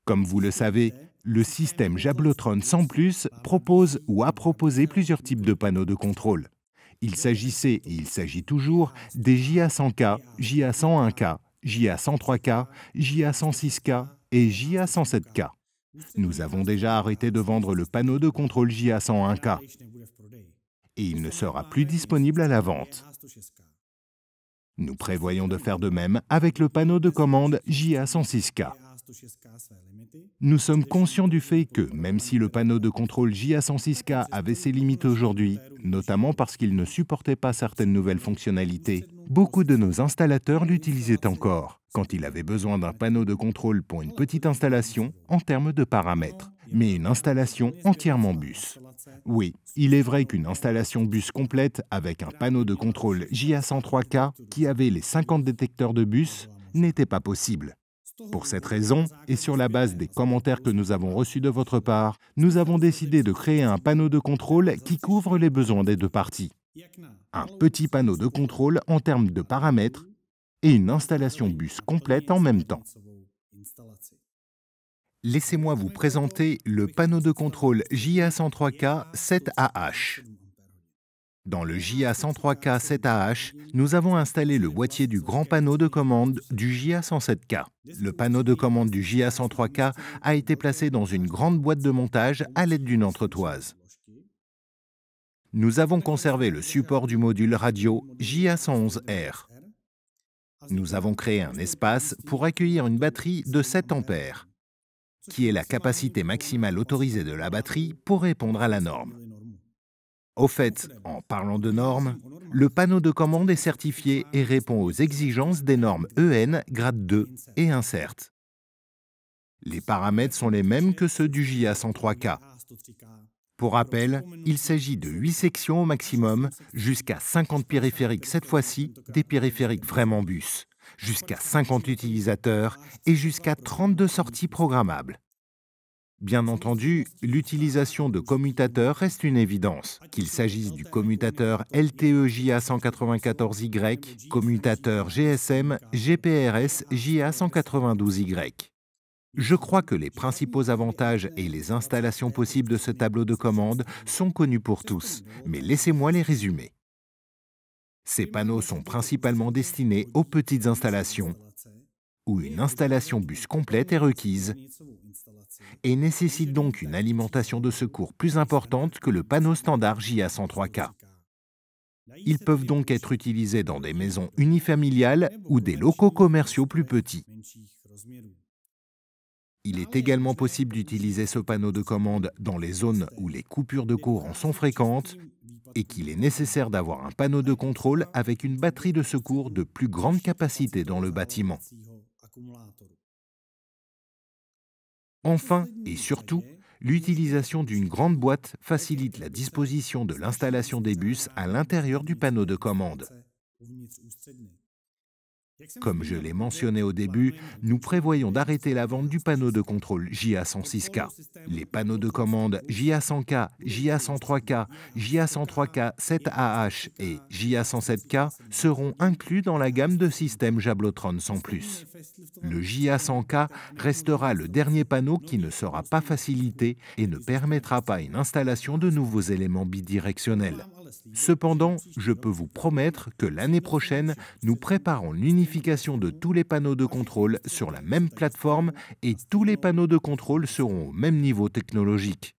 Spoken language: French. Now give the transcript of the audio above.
Comme vous le savez, le système Jablotron 100+ propose ou a proposé plusieurs types de panneaux de contrôle. Il s'agissait et il s'agit toujours des JA100K, JA101K, JA103K, JA106K et JA107K. Nous avons déjà arrêté de vendre le panneau de contrôle JA101K et il ne sera plus disponible à la vente. Nous prévoyons de faire de même avec le panneau de commande JA106K. Nous sommes conscients du fait que, même si le panneau de contrôle JA106K avait ses limites aujourd'hui, notamment parce qu'il ne supportait pas certaines nouvelles fonctionnalités, beaucoup de nos installateurs l'utilisaient encore, quand il avait besoin d'un panneau de contrôle pour une petite installation en termes de paramètres, mais une installation entièrement bus. Oui, il est vrai qu'une installation bus complète avec un panneau de contrôle JA103K qui avait les 50 détecteurs de bus n'était pas possible. Pour cette raison, et sur la base des commentaires que nous avons reçus de votre part, nous avons décidé de créer un panneau de contrôle qui couvre les besoins des deux parties. Un petit panneau de contrôle en termes de paramètres et une installation bus complète en même temps. Laissez-moi vous présenter le panneau de contrôle JA103K 7AH. Dans le JA103K 7AH, nous avons installé le boîtier du grand panneau de commande du JA107K. Le panneau de commande du JA103K a été placé dans une grande boîte de montage à l'aide d'une entretoise. Nous avons conservé le support du module radio JA111R. Nous avons créé un espace pour accueillir une batterie de 7 ampères, qui est la capacité maximale autorisée de la batterie pour répondre à la norme. Au fait, en parlant de normes, le panneau de commande est certifié et répond aux exigences des normes EN grade 2 et Insert. Les paramètres sont les mêmes que ceux du JA103K. Pour rappel, il s'agit de 8 sections au maximum, jusqu'à 50 périphériques cette fois-ci, des périphériques vraiment bus, jusqu'à 50 utilisateurs et jusqu'à 32 sorties programmables. Bien entendu, l'utilisation de commutateurs reste une évidence, qu'il s'agisse du commutateur LTE-JA194Y, commutateur GSM, GPRS JA192Y. Je crois que les principaux avantages et les installations possibles de ce tableau de commande sont connus pour tous, mais laissez-moi les résumer. Ces panneaux sont principalement destinés aux petites installations, où une installation bus complète est requise et nécessite donc une alimentation de secours plus importante que le panneau standard JA103K. Ils peuvent donc être utilisés dans des maisons unifamiliales ou des locaux commerciaux plus petits. Il est également possible d'utiliser ce panneau de commande dans les zones où les coupures de courant sont fréquentes et qu'il est nécessaire d'avoir un panneau de contrôle avec une batterie de secours de plus grande capacité dans le bâtiment. Enfin, et surtout, l'utilisation d'une grande boîte facilite la disposition de l'installation des bus à l'intérieur du panneau de commande. Comme je l'ai mentionné au début, nous prévoyons d'arrêter la vente du panneau de contrôle JA106K. Les panneaux de commande JA100K, JA103K, JA103K 7AH et JA107K seront inclus dans la gamme de systèmes Jablotron 100+. Le JA100K restera le dernier panneau qui ne sera pas facilité et ne permettra pas une installation de nouveaux éléments bidirectionnels. Cependant, je peux vous promettre que l'année prochaine, nous préparons l'unification de tous les panneaux de contrôle sur la même plateforme et tous les panneaux de contrôle seront au même niveau technologique.